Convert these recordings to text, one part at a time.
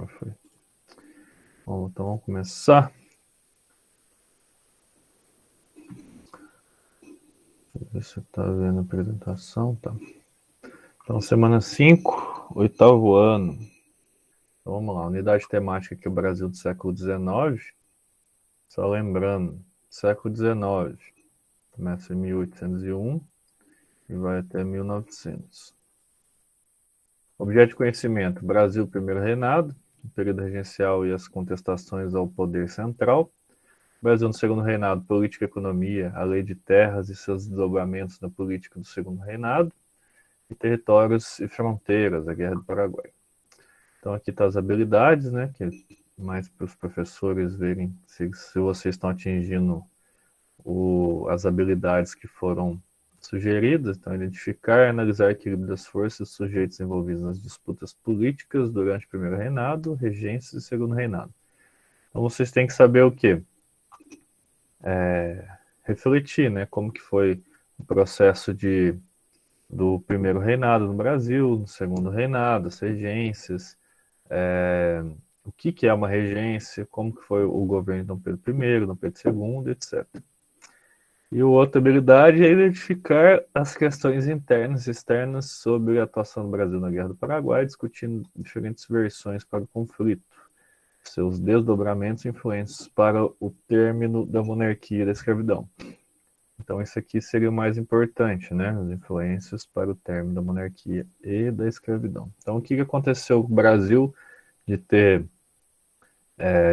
Já foi. Bom, então vamos começar. Deixa eu ver se você está vendo a apresentação. Tá. Então, semana 5, oitavo ano. Então, vamos lá. Unidade temática aqui, o Brasil do século XIX. Só lembrando, século XIX. Começa em 1801 e vai até 1900. Objeto de conhecimento: Brasil, primeiro reinado, o período regencial e as contestações ao poder central. Brasil no segundo reinado, política e economia, a lei de terras e seus desdobramentos na política do segundo reinado. E territórios e fronteiras, a Guerra do Paraguai. Então aqui está as habilidades, né, que é mais para os professores verem se vocês estão atingindo as habilidades que foram sugeridas. Então, identificar e analisar o equilíbrio das forças e sujeitos envolvidos nas disputas políticas durante o primeiro reinado, regência e segundo reinado. Então vocês têm que saber o quê? Refletir, né, como que foi o processo do primeiro reinado no Brasil, do segundo reinado, as regências, o que é uma regência, como que foi o governo de Dom Pedro I, Dom Pedro II, etc. E a outra habilidade é identificar as questões internas e externas sobre a atuação do Brasil na Guerra do Paraguai, discutindo diferentes versões para o conflito, seus desdobramentos e influências para o término da monarquia e da escravidão. Então, isso aqui seria o mais importante, né? As influências para o término da monarquia e da escravidão. Então, o que aconteceu com o Brasil de ter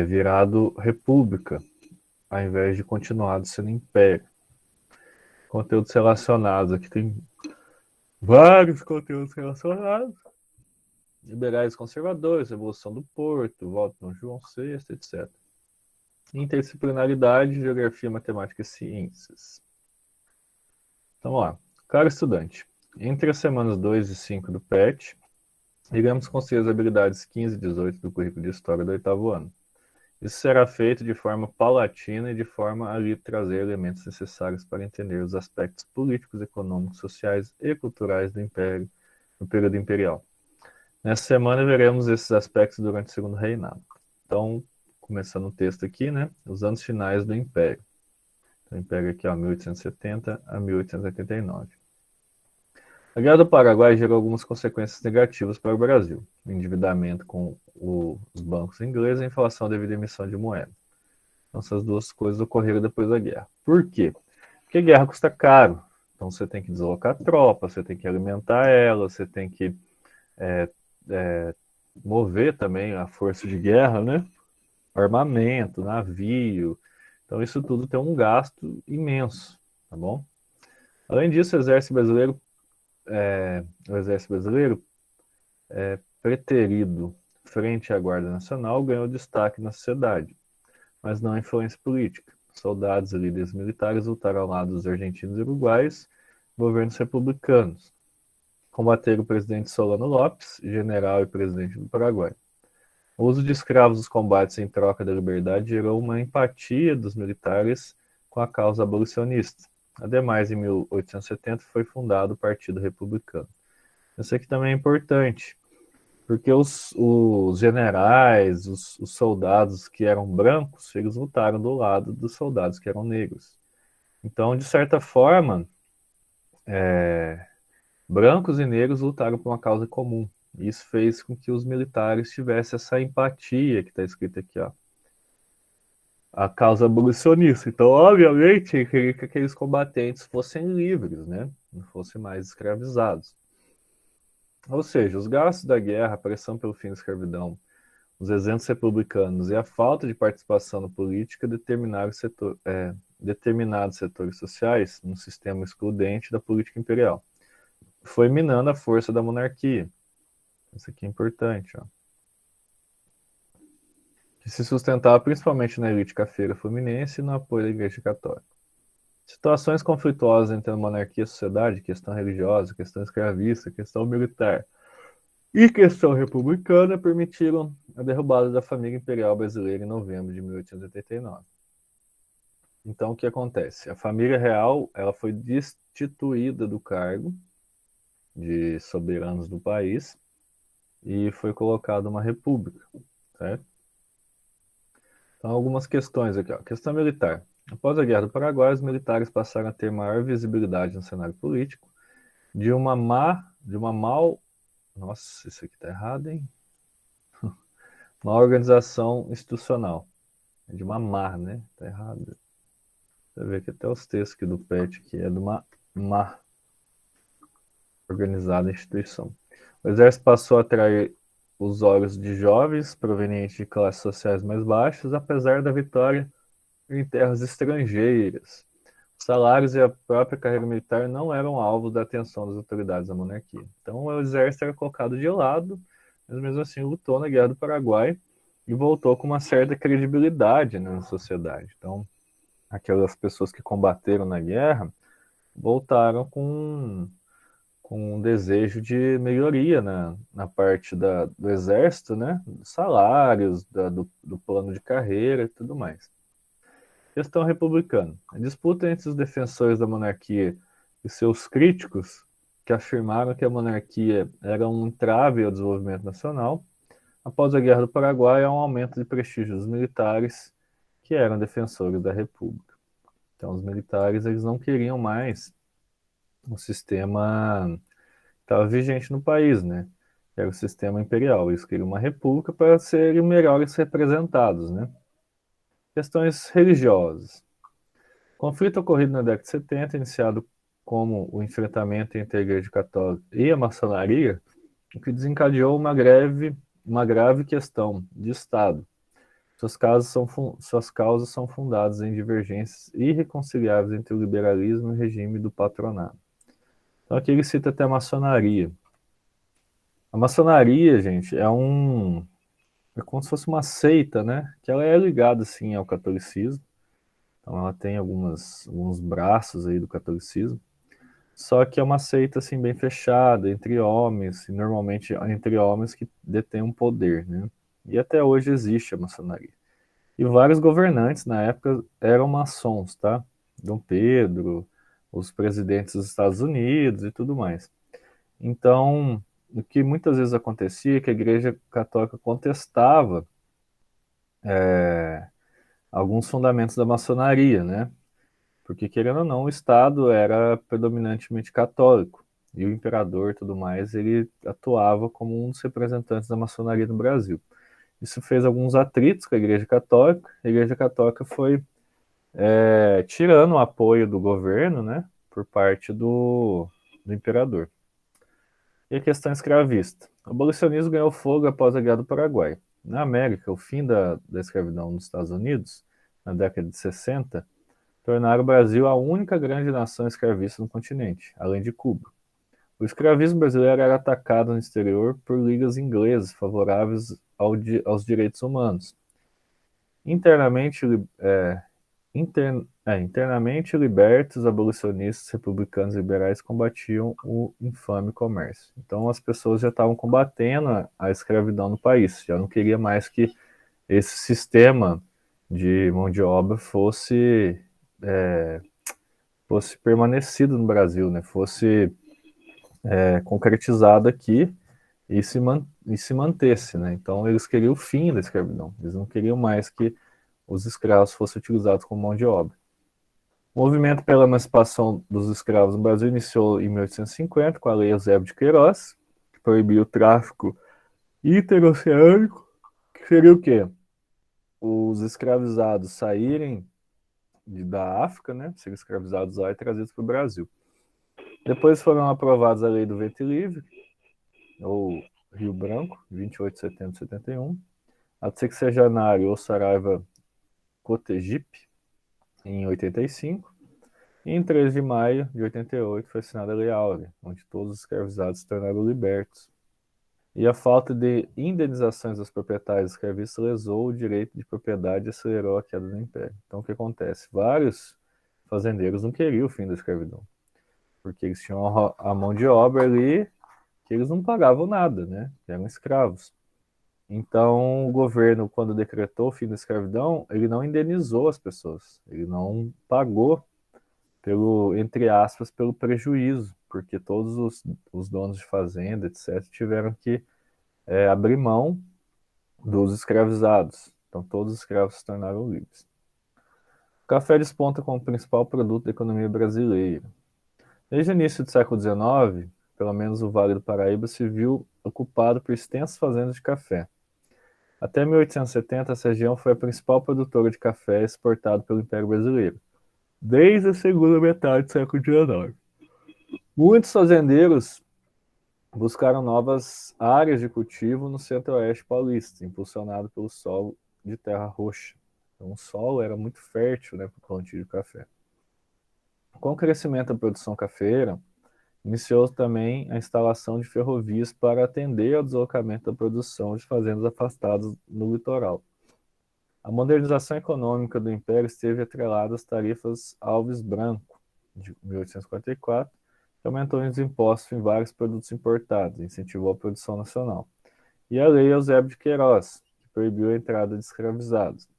virado república, ao invés de continuado sendo império? Conteúdos relacionados. Aqui tem vários conteúdos relacionados. Liberais conservadores, Revolução do Porto, volta no João VI, etc. Interdisciplinaridade, geografia, matemática e ciências. Então, vamos lá. Caro estudante, entre as semanas 2 e 5 do PET, iremos construir as habilidades 15 e 18 do currículo de História do oitavo ano. Isso será feito de forma paulatina e de forma a lhe trazer elementos necessários para entender os aspectos políticos, econômicos, sociais e culturais do Império no período imperial. Nessa semana veremos esses aspectos durante o segundo reinado. Então, começando o texto aqui, né? Os anos finais do Império. Então, o Império aqui, ó, 1870 a 1889. A Guerra do Paraguai gerou algumas consequências negativas para o Brasil: o endividamento com os bancos ingleses e a inflação devido à emissão de moeda. Então, essas duas coisas ocorreram depois da guerra. Por quê? Porque a guerra custa caro. Então, você tem que deslocar tropas, você tem que alimentar ela, você tem que mover também a força de guerra, né? Armamento, navio. Então, isso tudo tem um gasto imenso, tá bom? Além disso, o exército brasileiro preterido frente à Guarda Nacional ganhou destaque na sociedade, mas não influência política. Soldados e líderes militares lutaram ao lado dos argentinos e uruguaios, governos republicanos. Combateram o presidente Solano Lopes, general e presidente do Paraguai. O uso de escravos nos combates em troca da liberdade gerou uma empatia dos militares com a causa abolicionista. Ademais, em 1870 foi fundado o Partido Republicano. Isso aqui também é importante, porque os generais, os soldados que eram brancos, eles lutaram do lado dos soldados que eram negros. Então, de certa forma, brancos e negros lutaram por uma causa comum. Isso fez com que os militares tivessem essa empatia que está escrito aqui, ó. A causa abolicionista. Então, obviamente, queria que aqueles combatentes fossem livres, né? Não fossem mais escravizados. Ou seja, os gastos da guerra, a pressão pelo fim da escravidão, os exemplos republicanos e a falta de participação na política determinados setores sociais no sistema excludente da política imperial. Foi minando a força da monarquia. Isso aqui é importante, ó. Que se sustentava principalmente na elite cafeira fluminense e no apoio da Igreja Católica. Situações conflituosas entre a monarquia e a sociedade, questão religiosa, questão escravista, questão militar e questão republicana, permitiram a derrubada da família imperial brasileira em novembro de 1889. Então, o que acontece? A família real ela foi destituída do cargo de soberanos do país e foi colocada uma república. certo? Então, algumas questões aqui, ó. Questão militar. Após a Guerra do Paraguai, os militares passaram a ter maior visibilidade no cenário político, de uma mal, nossa, isso aqui tá errado, hein? Má organização institucional. É de uma má, né? Tá errado. Você vê que até os textos aqui do PET que é de uma má organizada instituição. O exército passou a atrair os olhos de jovens provenientes de classes sociais mais baixas, apesar da vitória em terras estrangeiras. Os salários e a própria carreira militar não eram alvos da atenção das autoridades da monarquia. Então o exército era colocado de lado, mas mesmo assim lutou na Guerra do Paraguai e voltou com uma certa credibilidade, né, na sociedade. Então aquelas pessoas que combateram na guerra voltaram com um desejo de melhoria na parte do exército, né? Dos salários, do plano de carreira e tudo mais. Questão republicana. A disputa entre os defensores da monarquia e seus críticos, que afirmaram que a monarquia era um entrave ao desenvolvimento nacional, após a Guerra do Paraguai, há um aumento de prestígio dos militares que eram defensores da República. Então, os militares eles não queriam mais o sistema que estava vigente no país, né? Que era o sistema imperial. Eles queriam uma república para serem melhores representados, né? Questões religiosas. O conflito ocorrido na década de 70, iniciado como o enfrentamento entre a Igreja Católica e a maçonaria, o que desencadeou uma grave questão de Estado. Suas causas são fundadas em divergências irreconciliáveis entre o liberalismo e o regime do patronato. Então aqui ele cita até a maçonaria. A maçonaria, gente, é como se fosse uma seita, né? Que ela é ligada, assim, ao catolicismo. Então ela tem alguns braços aí do catolicismo. Só que é uma seita, assim, bem fechada, entre homens, e normalmente entre homens que detêm um poder, né? E até hoje existe a maçonaria. E vários governantes na época eram maçons, tá? Dom Pedro, os presidentes dos Estados Unidos e tudo mais. Então, o que muitas vezes acontecia é que a Igreja Católica contestava alguns fundamentos da maçonaria, né? Porque, querendo ou não, o Estado era predominantemente católico e o imperador e tudo mais, ele atuava como um dos representantes da maçonaria no Brasil. Isso fez alguns atritos com a Igreja Católica. A Igreja Católica foi tirando o apoio do governo, né, por parte do imperador. E a questão escravista. O abolicionismo ganhou fogo após a Guerra do Paraguai. Na América, o fim da escravidão nos Estados Unidos, na década de 60, tornaram o Brasil a única grande nação escravista no continente, além de Cuba. O escravismo brasileiro era atacado no exterior por ligas inglesas favoráveis aos direitos humanos. Internamente, internamente libertos, abolicionistas, republicanos e liberais combatiam o infame comércio. Então as pessoas já estavam combatendo a escravidão no país, já não queria mais que esse sistema de mão de obra fosse permanecido no Brasil, né? Fosse concretizado aqui e se mantesse, né? Então eles queriam o fim da escravidão, eles não queriam mais que os escravos fossem utilizados como mão de obra. O movimento pela emancipação dos escravos no Brasil iniciou em 1850 com a Lei Eusébio de Queiroz, que proibiu o tráfico interoceânico, que seria o quê? Os escravizados saírem da África, né, serem escravizados lá e trazidos para o Brasil. Depois foram aprovados a Lei do Ventre Livre, ou Rio Branco, 28 de setembro de 71, a Sexagenário ou Saraiva Cotegipe, em 85, e em 13 de maio de 88 foi assinada a Lei Áurea, onde todos os escravizados se tornaram libertos. E a falta de indenizações aos proprietários escravistas lesou o direito de propriedade e acelerou a queda do Império. Então o que acontece? Vários fazendeiros não queriam o fim da escravidão, porque eles tinham a mão de obra ali que eles não pagavam nada, né? Eram escravos. Então, o governo, quando decretou o fim da escravidão, ele não indenizou as pessoas, ele não pagou entre aspas, pelo prejuízo, porque todos os donos de fazenda, etc., tiveram que abrir mão dos escravizados. Então, todos os escravos se tornaram livres. O café desponta como principal produto da economia brasileira. Desde o início do século XIX, pelo menos o Vale do Paraíba se viu ocupado por extensas fazendas de café. Até 1870, essa região foi a principal produtora de café exportado pelo Império Brasileiro, desde a segunda metade do século XIX. Muitos fazendeiros buscaram novas áreas de cultivo no centro-oeste paulista, impulsionado pelo solo de terra roxa. Então, o solo era muito fértil, né, para o plantio de café. Com o crescimento da produção cafeira, iniciou também a instalação de ferrovias para atender ao deslocamento da produção de fazendas afastadas no litoral. A modernização econômica do Império esteve atrelada às tarifas Alves Branco, de 1844, que aumentou os impostos em vários produtos importados, incentivou a produção nacional. E a Lei Eusébio de Queiroz, que proibiu a entrada de escravizados.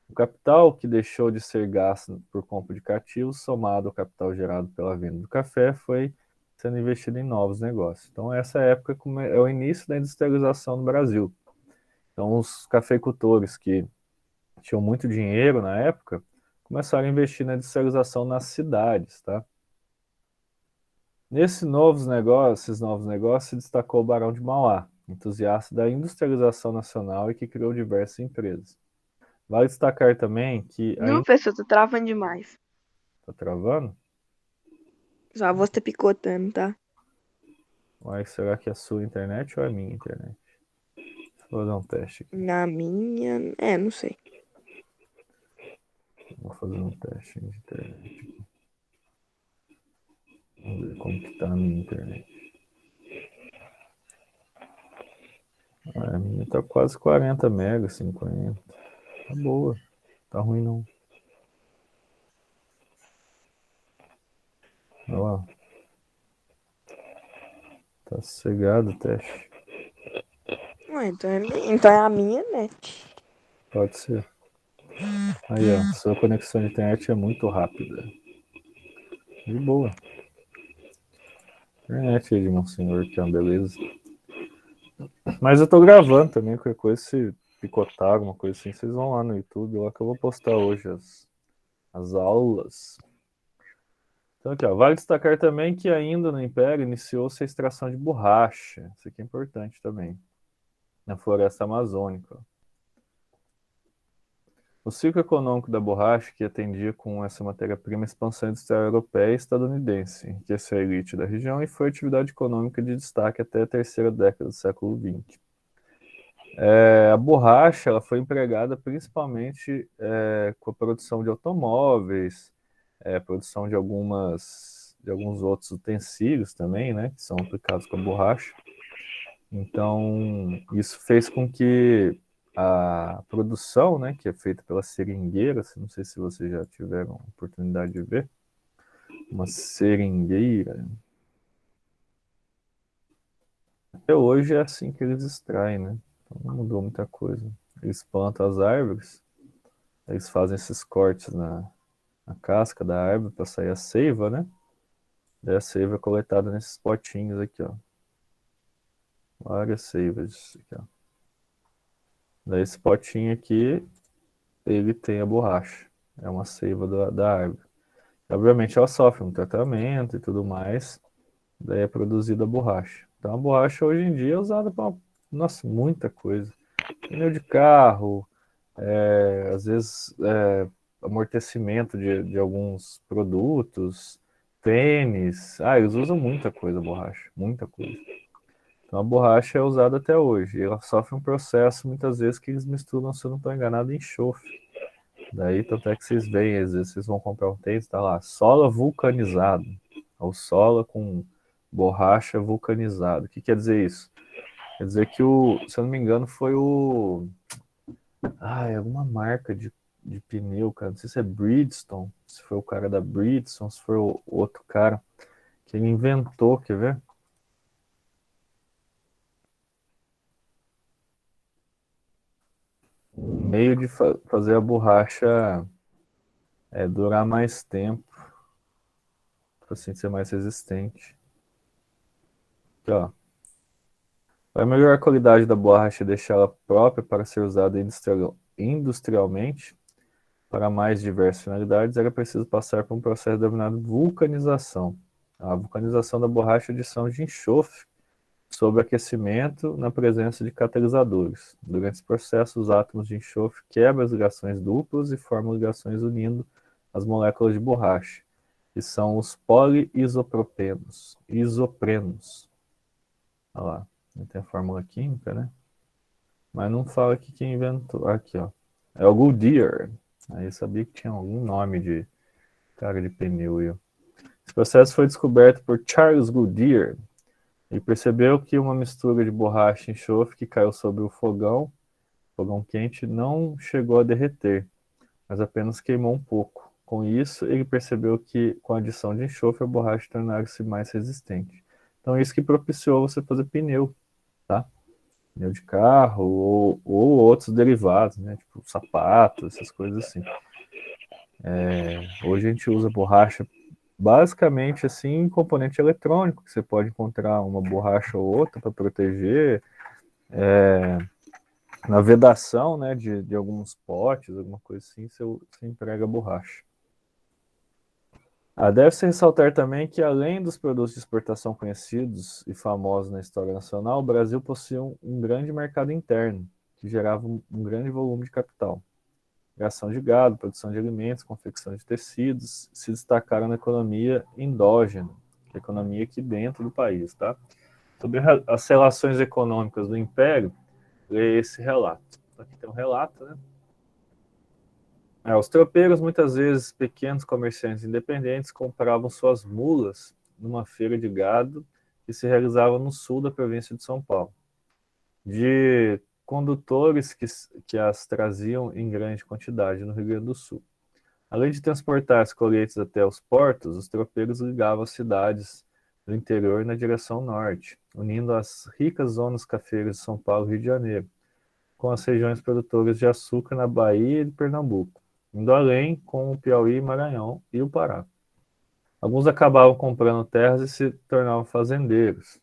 O capital que deixou de ser gasto por compra de cativos, somado ao capital gerado pela venda do café, foi sendo investido em novos negócios. Então, essa época é o início da industrialização no Brasil. Então, os cafeicultores que tinham muito dinheiro na época começaram a investir na industrialização nas cidades, tá? Esses novos negócios se destacou o Barão de Mauá, entusiasta da industrialização nacional e que criou diversas empresas. Vale destacar também que Não, ainda professor, tô travando demais. está travando. Sua voz tá picotando, tá? Mas será que é a sua internet ou é a minha internet? Vou dar um teste aqui. Na minha. É, não sei. Vou fazer um teste de internet. Vamos ver como que tá a minha internet. A minha tá quase 40 megas, 50. Tá boa. Tá ruim não. Olha lá. Tá sossegado o teste. Ué, então é a minha net. Pode ser. Aí, ó. Sua conexão de internet é muito rápida. De boa. Internet aí de Monsenhor, que é uma beleza. Mas eu tô gravando também, qualquer coisa, se picotar, alguma coisa assim, vocês vão lá no YouTube, lá que eu vou postar hoje as aulas. Então aqui, ó, vale destacar também que ainda no Império iniciou-se a extração de borracha. Isso aqui é importante também. Na floresta amazônica. Ó. O ciclo econômico da borracha, que atendia com essa matéria-prima a expansão industrial europeia e estadunidense, enriqueceu a elite da região e foi atividade econômica de destaque até a terceira década do século XX. A borracha ela foi empregada principalmente com a produção de automóveis, produção de alguns outros utensílios também, né, que são aplicados com a borracha. Então, isso fez com que a produção, né, que é feita pela seringueira, não sei se vocês já tiveram a oportunidade de ver, uma seringueira. Até hoje é assim que eles extraem, né? Então, não mudou muita coisa. Eles plantam as árvores, eles fazem esses cortes na casca da árvore para sair a seiva, né? Daí a seiva é coletada nesses potinhos aqui, ó. Várias seivas aqui, ó. Daí esse potinho aqui, ele tem a borracha. É uma seiva da árvore. Obviamente ela sofre um tratamento e tudo mais. Daí é produzida a borracha. Então a borracha hoje em dia é usada para, nossa, muita coisa. Pneu de carro, às vezes amortecimento de alguns produtos, tênis. Ah, eles usam muita coisa, borracha, muita coisa. Então a borracha é usada até hoje. E ela sofre um processo, muitas vezes, que eles misturam, se eu não estou enganado, enxofre. Daí, tanto é que vocês veem, às vezes vocês vão comprar um tênis, tá lá, sola vulcanizado. Ou sola com borracha vulcanizada. O que quer dizer isso? Quer dizer que se eu não me engano, foi o. Ah, é alguma marca de pneu, cara. Não sei se é Bridgestone, se foi o cara da Bridgestone, se foi o outro cara que ele inventou, quer ver? Um meio de fazer a borracha durar mais tempo, para assim ser mais resistente. Aqui, ó. Para melhorar a qualidade da borracha e deixá-la própria para ser usada industrialmente, para mais diversas finalidades, era preciso passar por um processo denominado vulcanização. A vulcanização da borracha é a adição de enxofre sob aquecimento na presença de catalisadores. Durante esse processo, os átomos de enxofre quebram as ligações duplas e formam ligações unindo as moléculas de borracha, que são os poliisopropenos, isoprenos. Olha lá, tem a fórmula química, né? Mas não fala aqui quem inventou. Aqui, ó. É o Goodyear. Aí eu sabia que tinha algum nome de cara de pneu. Esse processo foi descoberto por Charles Goodyear. Ele percebeu que uma mistura de borracha e enxofre que caiu sobre o fogão quente, não chegou a derreter, mas apenas queimou um pouco. Com isso, ele percebeu que com a adição de enxofre a borracha tornava-se mais resistente. Então, é isso que propiciou você fazer pneu, tá? Pneu de carro ou outros derivados, né? Tipo sapato, essas coisas assim. Hoje a gente usa borracha basicamente assim em componente eletrônico, que você pode encontrar uma borracha ou outra para proteger, na vedação, né, de alguns potes, alguma coisa assim, você emprega borracha. Deve-se ressaltar também que, além dos produtos de exportação conhecidos e famosos na história nacional, o Brasil possuía um grande mercado interno, que gerava um grande volume de capital. Criação de gado, produção de alimentos, confecção de tecidos, se destacaram na economia endógena, que é a economia aqui dentro do país, tá? Sobre as relações econômicas do Império, lê esse relato. Aqui tem um relato, né? Os tropeiros, muitas vezes pequenos comerciantes independentes, compravam suas mulas numa feira de gado que se realizava no sul da província de São Paulo, de condutores que as traziam em grande quantidade no Rio Grande do Sul. Além de transportar as colheitas até os portos, os tropeiros ligavam as cidades do interior na direção norte, unindo as ricas zonas cafeiras de São Paulo e Rio de Janeiro, com as regiões produtoras de açúcar na Bahia e de Pernambuco, indo além com o Piauí, Maranhão e o Pará. Alguns acabavam comprando terras e se tornavam fazendeiros,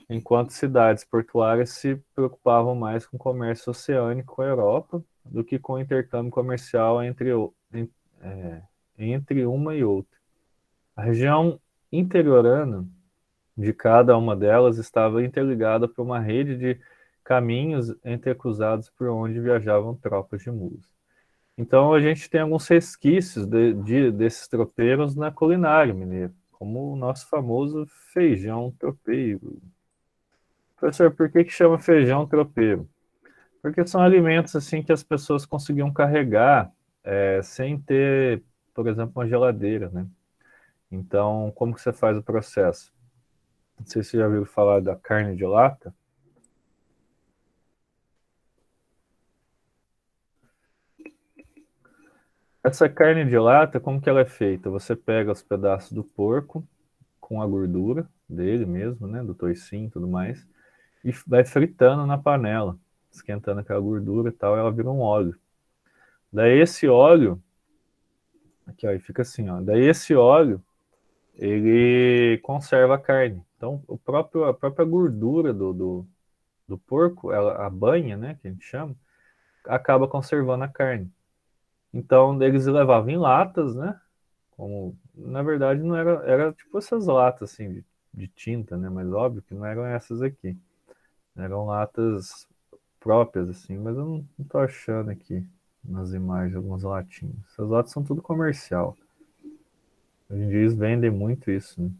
enquanto cidades portuárias se preocupavam mais com o comércio oceânico com a Europa do que com o intercâmbio comercial entre uma e outra. A região interiorana de cada uma delas estava interligada por uma rede de caminhos entrecruzados por onde viajavam tropas de mulas. Então a gente tem alguns resquícios desses tropeiros na culinária mineira, como o nosso famoso feijão tropeiro. Professor, por que chama feijão tropeiro? Porque são alimentos assim que as pessoas conseguiam carregar sem ter, por exemplo, uma geladeira, né? Então, como que você faz o processo? Não sei se você já ouviu falar da carne de lata. Essa carne de lata, como que ela é feita? Você pega os pedaços do porco com a gordura dele mesmo, né, do toicinho e tudo mais, e vai fritando na panela, esquentando aquela gordura e tal, ela vira um óleo. Daí esse óleo, aqui ó, fica assim, ó. Daí esse óleo, ele conserva a carne. Então, a própria gordura do porco, a banha, né, que a gente chama, acaba conservando a carne. Então, eles levavam em latas, né? Como, na verdade, não era tipo essas latas assim de tinta, né? Mas óbvio que não eram essas aqui. Eram latas próprias, assim, mas eu não tô achando aqui nas imagens algumas latinhas. Essas latas são tudo comercial. Hoje em dia eles vendem muito isso, né?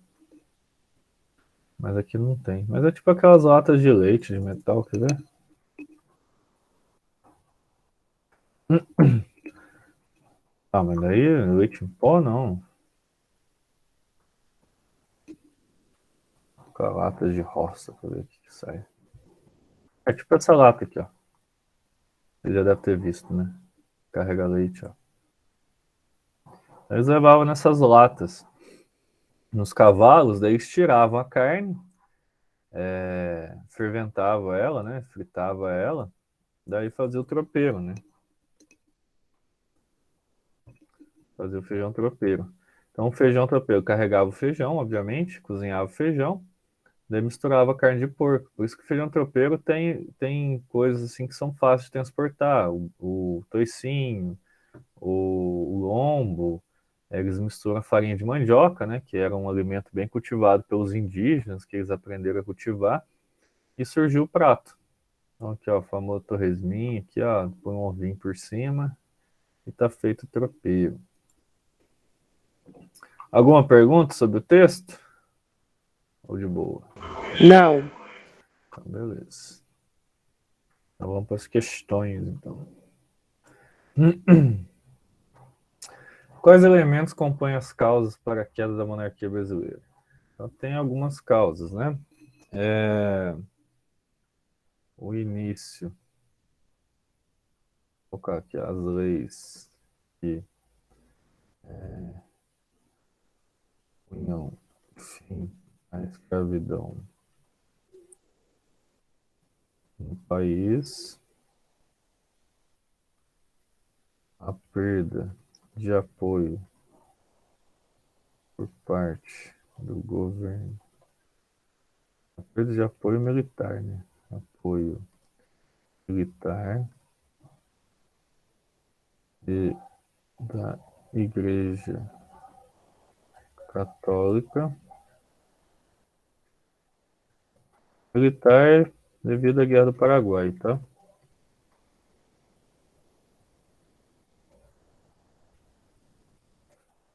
Mas aqui não tem. Mas é tipo aquelas latas de leite, de metal, quer ver? Mas daí leite em pó não. Com latas de roça, pra ver o que sai. É tipo essa lata aqui, ó. Você já deve ter visto, né? Carrega leite, ó. Eles levavam nessas latas nos cavalos, daí eles tiravam a carne, ferventavam ela, né? Fritava ela, daí fazia o tropeiro, né? Fazia o feijão tropeiro. Então o feijão tropeiro carregava o feijão, obviamente, cozinhava o feijão, Daí misturava carne de porco. Por isso que o feijão tropeiro tem coisas assim que são fáceis de transportar. O toicinho, o lombo, eles misturam farinha de mandioca, né, que era um alimento bem cultivado pelos indígenas, que eles aprenderam a cultivar, e surgiu o prato. Então aqui, ó, o famoso torresminho, aqui, ó, põe um ovinho por cima e tá feito o tropeiro. Alguma pergunta sobre o texto? Ou de boa? Não. Então, beleza. Então vamos para as questões, então. Quais elementos compõem as causas para a queda da monarquia brasileira? Então, tem algumas causas, né? O início, vou colocar aqui as leis que punham fim à escravidão no país, a perda de apoio por parte do governo, a perda de apoio militar, né? Apoio militar e da Igreja Católica, militar devido à Guerra do Paraguai, tá?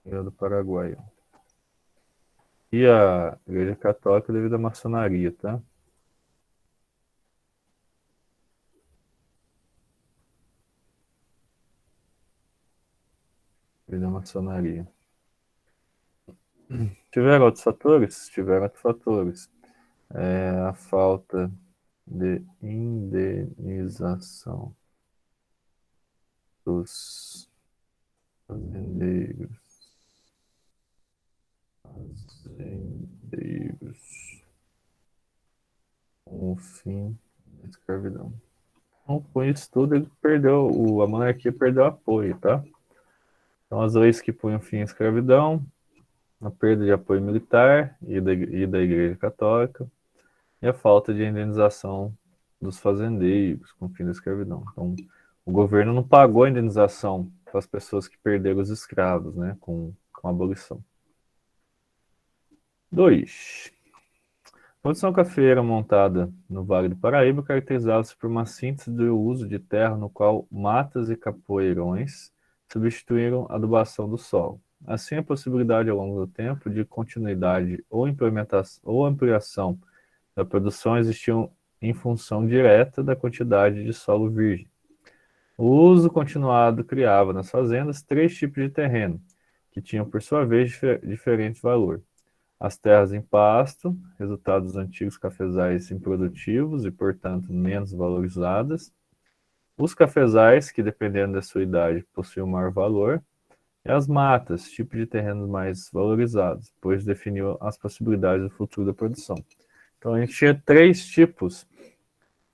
Guerra do Paraguai. E a Igreja Católica devido à maçonaria, tá? Devido à maçonaria. Tiveram outros fatores? Tiveram outros fatores. A falta de indenização dos fazendeiros. Com o fim da escravidão. Então, com isso tudo, ele perdeu, a monarquia perdeu apoio, tá? Então, as leis que punham fim à escravidão, a perda de apoio militar e da Igreja Católica, e a falta de indenização dos fazendeiros com o fim da escravidão. Então, o governo não pagou a indenização para as pessoas que perderam os escravos, né, com a abolição. 2. A produção cafeeira montada no Vale do Paraíba caracterizava-se por uma síntese do uso de terra no qual matas e capoeirões substituíram a adubação do solo. Assim, a possibilidade ao longo do tempo de continuidade ou implementação ou ampliação da produção existiam em função direta da quantidade de solo virgem. O uso continuado criava nas fazendas três tipos de terreno, que tinham por sua vez diferente valor. As terras em pasto, resultado dos antigos cafezais improdutivos e, portanto, menos valorizadas. Os cafezais, que dependendo da sua idade possuíam maior valor. E as matas, tipo de terrenos mais valorizados, pois definiu as possibilidades do futuro da produção. Então a gente tinha três tipos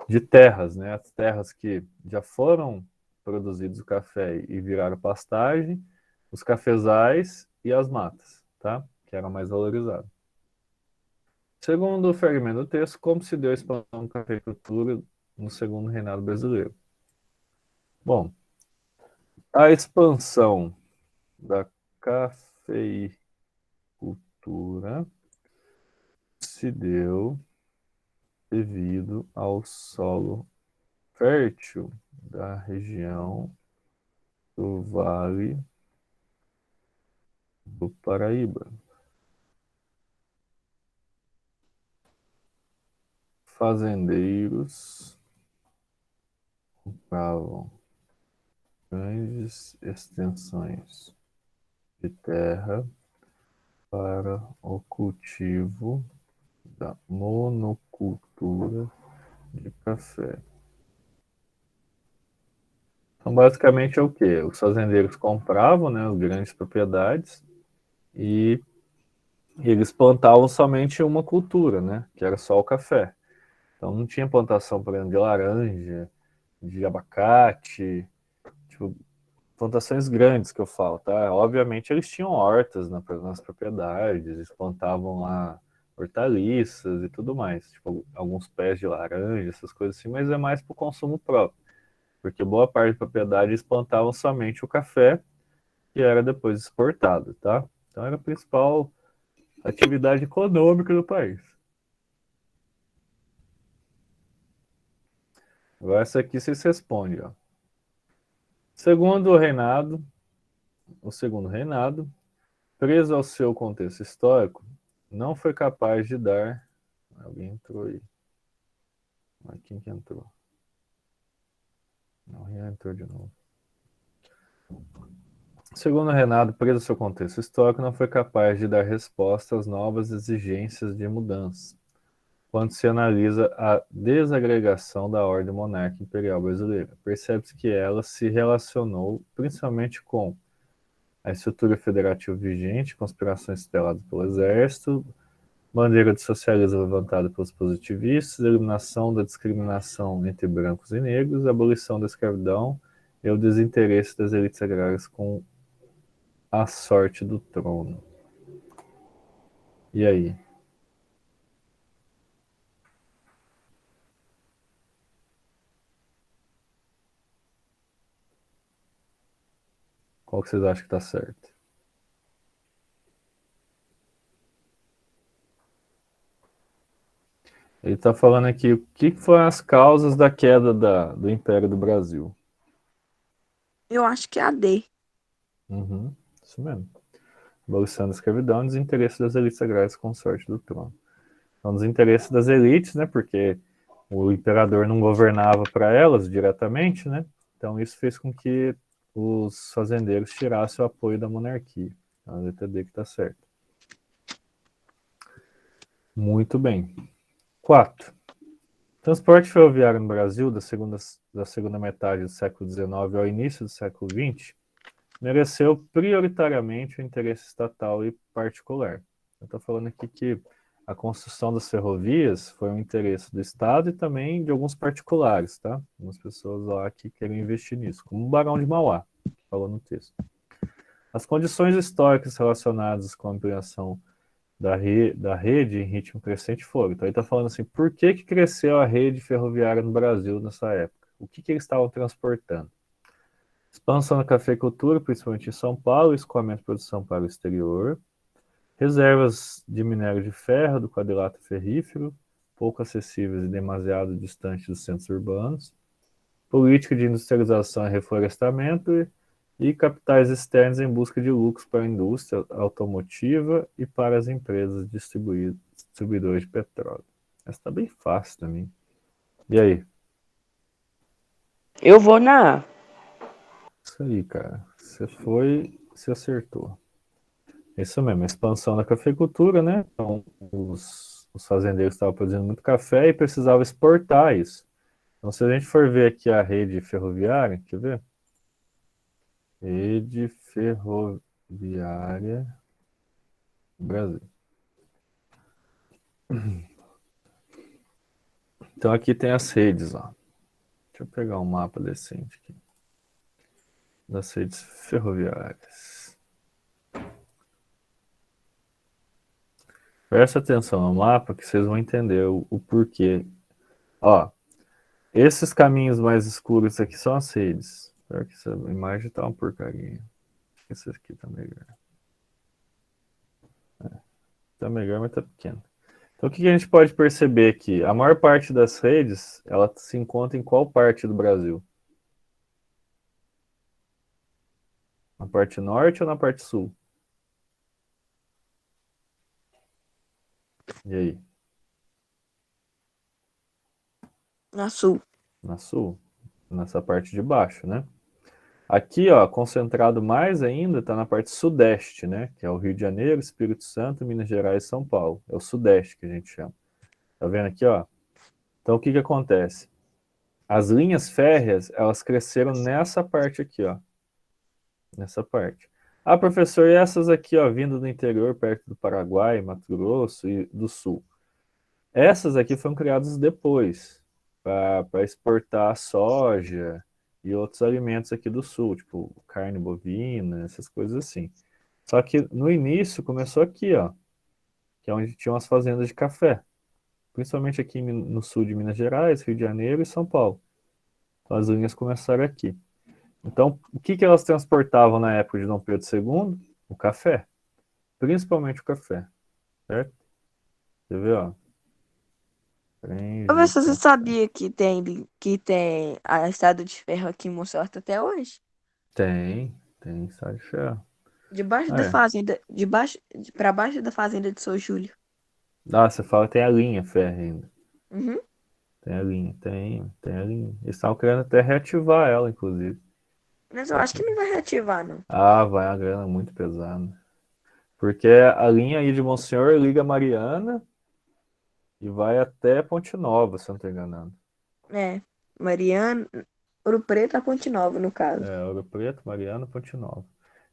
de terras, né? As terras que já foram produzidos o café e viraram pastagem, os cafezais e as matas, tá? Que eram mais valorizados. Segundo o fragmento do texto, como se deu a expansão da cafeicultura no segundo reinado brasileiro? Bom, a expansão da cafeicultura se deu devido ao solo fértil da região do Vale do Paraíba. Fazendeiros compravam grandes extensões de terra para o cultivo da monocultura de café. Então, basicamente é o quê? Os fazendeiros compravam, né, as grandes propriedades e eles plantavam somente uma cultura, né, que era só o café. Então não tinha plantação, por exemplo, de laranja, de abacate, tipo, plantações grandes que eu falo, tá? Obviamente eles tinham hortas nas propriedades, eles plantavam lá hortaliças e tudo mais, tipo alguns pés de laranja, essas coisas assim, mas é mais para o consumo próprio, porque boa parte da propriedade eles plantavam somente o café, que era depois exportado, tá? Então era a principal atividade econômica do país. Agora essa aqui vocês respondem, ó. Segundo o reinado, o segundo reinado, preso ao seu contexto histórico, não foi capaz de dar. Alguém entrou aí. Mas quem que entrou? Não, entrou de novo. Segundo Renato, preso ao seu contexto histórico, não foi capaz de dar resposta às novas exigências de mudança, quando se analisa a desagregação da ordem monárquica imperial brasileira. Percebe-se que ela se relacionou principalmente com a estrutura federativa vigente, conspirações esteladas pelo exército, bandeira de socialismo levantada pelos positivistas, eliminação da discriminação entre brancos e negros, abolição da escravidão e o desinteresse das elites agrárias com a sorte do trono. E aí? Qual que vocês acham que está certo? Ele está falando aqui o que foram as causas da queda do Império do Brasil. Eu acho que é a D. Uhum, isso mesmo. Abolição da escravidão e desinteresse das elites agrárias com sorte do trono. Então, desinteresse das elites, né? Porque o imperador não governava para elas diretamente, né? Então, isso fez com que os fazendeiros tirassem o apoio da monarquia. A letra D que está certa. Muito bem. 4. Transporte ferroviário no Brasil da segunda metade do século XIX ao início do século XX mereceu prioritariamente o interesse estatal e particular. Eu estou falando aqui que a construção das ferrovias foi um interesse do Estado e também de alguns particulares, tá? Algumas pessoas lá que querem investir nisso, como o Barão de Mauá, que falou no texto. As condições históricas relacionadas com a ampliação da rede em ritmo crescente foram. Então ele está falando assim, por que cresceu a rede ferroviária no Brasil nessa época? O que eles estavam transportando? Expansão da cafeicultura, principalmente em São Paulo, escoamento de produção para o exterior, reservas de minério de ferro do quadrilátero ferrífero, pouco acessíveis e demasiado distantes dos centros urbanos, política de industrialização e reflorestamento e capitais externos em busca de lucros para a indústria automotiva e para as empresas distribuidoras de petróleo. Essa está bem fácil também. E aí? Eu vou na A. Isso aí, cara. Você acertou. Isso mesmo, a expansão da cafeicultura, né? Então, os fazendeiros estavam produzindo muito café e precisavam exportar isso. Então, se a gente for ver aqui a rede ferroviária, quer ver? Rede ferroviária do Brasil. Então, aqui tem as redes, ó. Deixa eu pegar um mapa decente aqui. Das redes ferroviárias. Presta atenção no mapa que vocês vão entender o porquê. Ó, esses caminhos mais escuros aqui são as redes. Pior que essa imagem tá uma porcaria. Esse aqui tá melhor. Tá melhor, mas tá pequeno. Então o que a gente pode perceber aqui? A maior parte das redes, ela se encontra em qual parte do Brasil? Na parte norte ou na parte sul? E aí? Na Sul. Na sul? Nessa parte de baixo, né? Aqui, ó, concentrado mais ainda, está na parte sudeste, né? Que é o Rio de Janeiro, Espírito Santo, Minas Gerais e São Paulo. É o sudeste que a gente chama. Tá vendo aqui, ó? Então, o que que acontece? As linhas férreas, elas cresceram nessa parte aqui, ó. Nessa parte. Ah, professor, e essas aqui, ó, vindo do interior, perto do Paraguai, Mato Grosso e do Sul? Essas aqui foram criadas depois, para exportar soja e outros alimentos aqui do Sul, tipo carne bovina, essas coisas assim. Só que no início começou aqui, ó. que é onde tinham as fazendas de café, principalmente aqui no sul de Minas Gerais, Rio de Janeiro e São Paulo. Então as linhas começaram aqui. Então, o que que elas transportavam na época de Dom Pedro II? O café, principalmente o café, certo? Você vê, ó, trem Ô, de você café. sabia que tem a estrada de ferro aqui em Monserrate até hoje? Tem estrada de ferro. Debaixo Ah, da é. fazenda, pra baixo da fazenda de São Júlio. Ah, você fala que tem a linha férrea ainda. Uhum. Tem a linha, tem a linha. Eles estavam querendo até reativar ela, inclusive. Mas eu Só acho que, que não vai reativar, não. vai uma grana muito pesada. Porque a linha aí de Monsenhor liga Mariana e vai até Ponte Nova, se eu não estou enganando. É, Mariana, Ouro Preto a Ponte Nova, no caso. É, Ouro Preto, Mariana, Ponte Nova.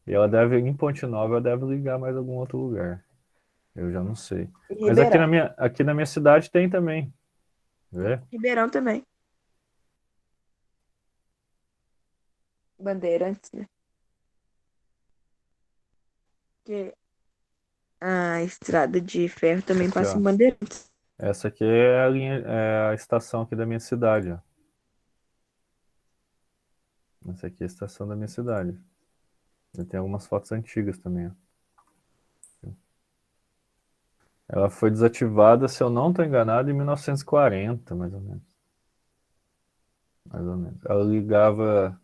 E ela deve, em Ponte Nova, ela deve ligar mais algum outro lugar. Eu já não sei. E Mas Ribeirão. aqui na minha cidade tem também. Vê? Ribeirão também. Bandeirantes, né? Que a estrada de ferro também Aqui, passa ó. em Bandeirantes. Essa aqui é a linha, é a estação aqui da minha cidade, ó. Essa aqui é a estação da minha cidade. Eu tenho algumas fotos antigas também, ó. Ela foi desativada, se eu não estou enganado, em 1940, mais ou menos. Mais ou menos. Ela ligava,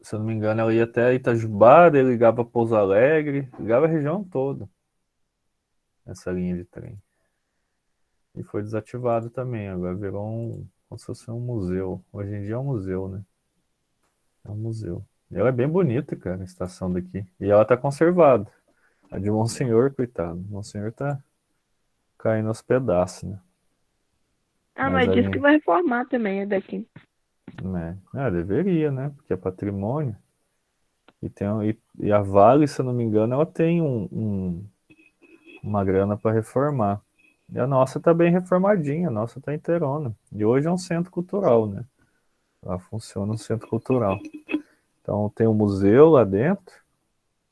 se eu não me engano, ela ia até Itajubá, daí ligava Pouso Alegre, ligava a região toda, essa linha de trem. E foi desativado também, agora virou como se fosse um museu. Hoje em dia é um museu, né? É um museu. E ela é bem bonita, cara, a estação daqui. E ela tá conservada. A de Monsenhor, coitado. Monsenhor tá caindo aos pedaços, né? Ah, Mas mas a disse que linha. vai reformar também a daqui. Né? Deveria, né? Porque é patrimônio. E a Vale, se eu não me engano, ela tem uma grana para reformar. E a nossa tá bem reformadinha, a nossa tá inteirona. E hoje é um centro cultural, né? Lá funciona um centro cultural. Então tem um museu lá dentro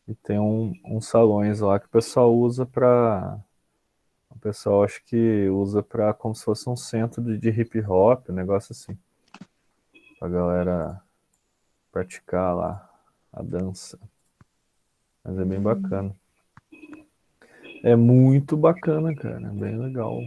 e tem uns salões lá que o pessoal usa para. O pessoal acho que usa para como se fosse um centro de hip hop, um negócio assim. Pra galera praticar lá a dança. Mas é bem Hum. bacana. É muito bacana, cara. É bem legal.